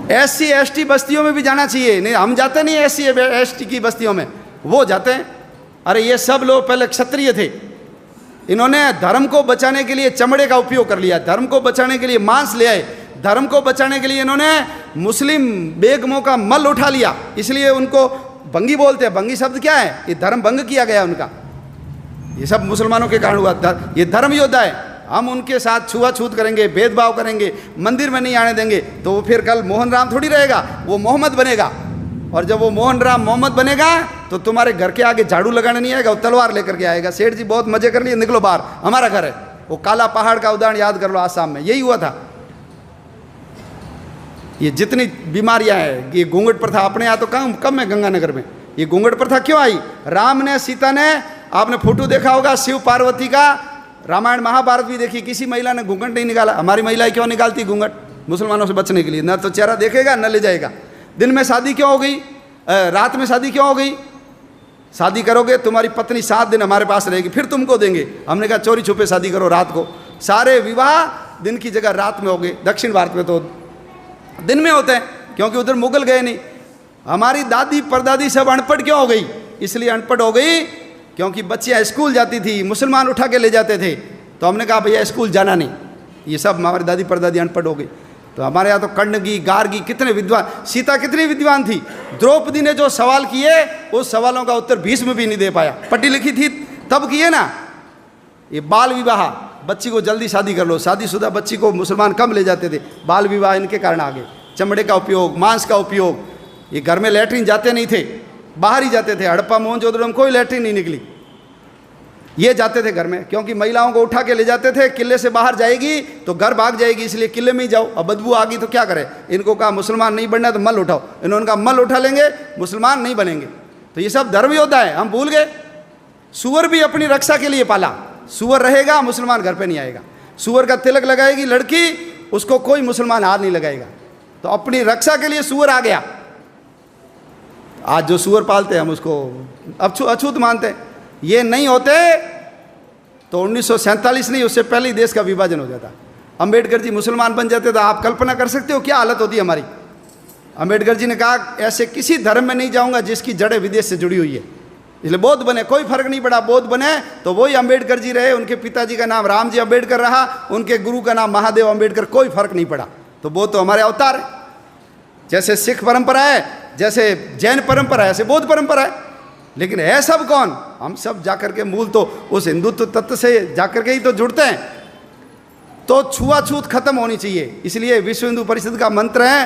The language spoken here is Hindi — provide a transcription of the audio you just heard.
SC ST बस्तियों में भी जाना चाहिए। नहीं, हम जाते नहीं SC ST की बस्तियों में, वो जाते हैं। अरे ये सब लोग पहले क्षत्रिय थे, इन्होंने धर्म को बचाने के लिए चमड़े का उपयोग कर लिया, धर्म को बचाने के लिए मांस ले आए, धर्म को बचाने के लिए इन्होंने मुस्लिम बेगमों का मल उठा लिया, इसलिए उनको बंगी बोलते हैं। बंगी शब्द क्या है? ये धर्म भंग किया गया उनका। ये सब मुसलमानों के कारण हुआ। ये धर्म योद्धा है, हम उनके साथ छुआछूत करेंगे, भेदभाव करेंगे, मंदिर में नहीं आने देंगे, तो वो फिर कल मोहन राम थोड़ी रहेगा, वो मोहम्मद बनेगा। और जब वो मोहन राम मोहम्मद बनेगा तो तुम्हारे घर के आगे झाड़ू लगाने नहीं आएगा, वो तलवार लेकर के आएगा। सेठ जी बहुत मजे कर लिए, निकलो बाहर, हमारा घर है। वो काला पहाड़ का उदाहरण याद कर लो, आसाम में यही हुआ था। ये जितनी बीमारियां हैं, ये घूंघट प्रथा अपने यहाँ तो कम है गंगानगर में। ये घूंघट प्रथा क्यों आई? राम ने, सीता ने, आपने फोटो देखा होगा शिव पार्वती का, रामायण महाभारत भी देखी, किसी महिला ने घूंघट नहीं निकाला। हमारी महिलाएं क्यों निकालती घूंघट? मुसलमानों से बचने के लिए। न तो चेहरा देखेगा न ले जाएगा। दिन में शादी क्यों हो गई, रात में शादी क्यों हो गई? शादी करोगे तुम्हारी पत्नी 7 दिन हमारे पास रहेगी, फिर तुमको देंगे। हमने कहा चोरी छुपे शादी करो रात को। सारे विवाह दिन की जगह रात में हो गए। दक्षिण भारत में तो दिन में होते हैं, क्योंकि उधर मुगल गए नहीं। हमारी दादी परदादी सब अनपढ़ क्यों हो गई? इसलिए अनपढ़ हो गई क्योंकि बच्चियाँ स्कूल जाती थी, मुसलमान उठा के ले जाते थे, तो हमने कहा भैया स्कूल जाना नहीं। ये सब हमारी दादी परदादी अनपढ़ हो गई। तो हमारे यहाँ तो कण्णगी, गार्गी, कितने विद्वान, सीता कितनी विद्वान थी। द्रौपदी ने जो सवाल किए उस सवालों का उत्तर भीष्म भी नहीं दे पाया। पढ़ी लिखी थी तब किए ना। ये बाल विवाह, बच्ची को जल्दी शादी कर लो, शादीशुदा बच्ची को मुसलमान कम ले जाते थे। बाल विवाह इनके कारण आ गए। चमड़े का उपयोग, मांस का उपयोग। ये घर में लैट्रिन जाते नहीं थे, बाहर ही जाते थे। हड़प्पा मोहनजोदड़ो में कोई लैट्रिन नहीं निकली, ये जाते थे घर में, क्योंकि महिलाओं को उठा के ले जाते थे। किले से बाहर जाएगी तो घर भाग जाएगी, इसलिए किले में ही जाओ। अब बदबू आ गई तो क्या करें? इनको कहा मुसलमान नहीं बनना तो मल उठाओ। इन्होंने कहा मल उठा लेंगे, मुसलमान नहीं बनेंगे। तो ये सब धर्म योद्धा है, हम भूल गए। सूअर भी अपनी रक्षा के लिए पाला। सूअर रहेगा, मुसलमान घर पे नहीं आएगा। सूअर का तिलक लगाएगी लड़की, उसको कोई मुसलमान हाथ नहीं लगाएगा। तो अपनी रक्षा के लिए सूअर आ गया। आज जो सूअर पालते हैं हम उसको अछूत मानते हैं। ये नहीं होते तो 1947 नहीं, उससे पहले ही देश का विभाजन हो जाता। अंबेडकर जी मुसलमान बन जाते तो आप कल्पना कर सकते हो क्या हालत होती हमारी। अंबेडकर जी ने कहा ऐसे किसी धर्म में नहीं जाऊंगा जिसकी जड़ें विदेश से जुड़ी हुई है। इसलिए बौद्ध बने, कोई फर्क नहीं पड़ा। बौद्ध बने तो वही अंबेडकर जी रहे, उनके पिताजी का नाम रामजी अंबेडकर रहा, उनके गुरु का नाम महादेव अंबेडकर, कोई फर्क नहीं पड़ा। तो बौद्ध तो हमारे अवतार है। जैसे सिख परंपरा है, जैसे जैन परंपरा है, ऐसे बौद्ध परंपरा है। लेकिन है सब कौन? हम सब जाकर के मूल तो उस हिंदुत्व तत्व से जाकर के ही तो जुड़ते हैं। तो छुआछूत खत्म होनी चाहिए। इसलिए विश्व हिंदू परिषद का मंत्र है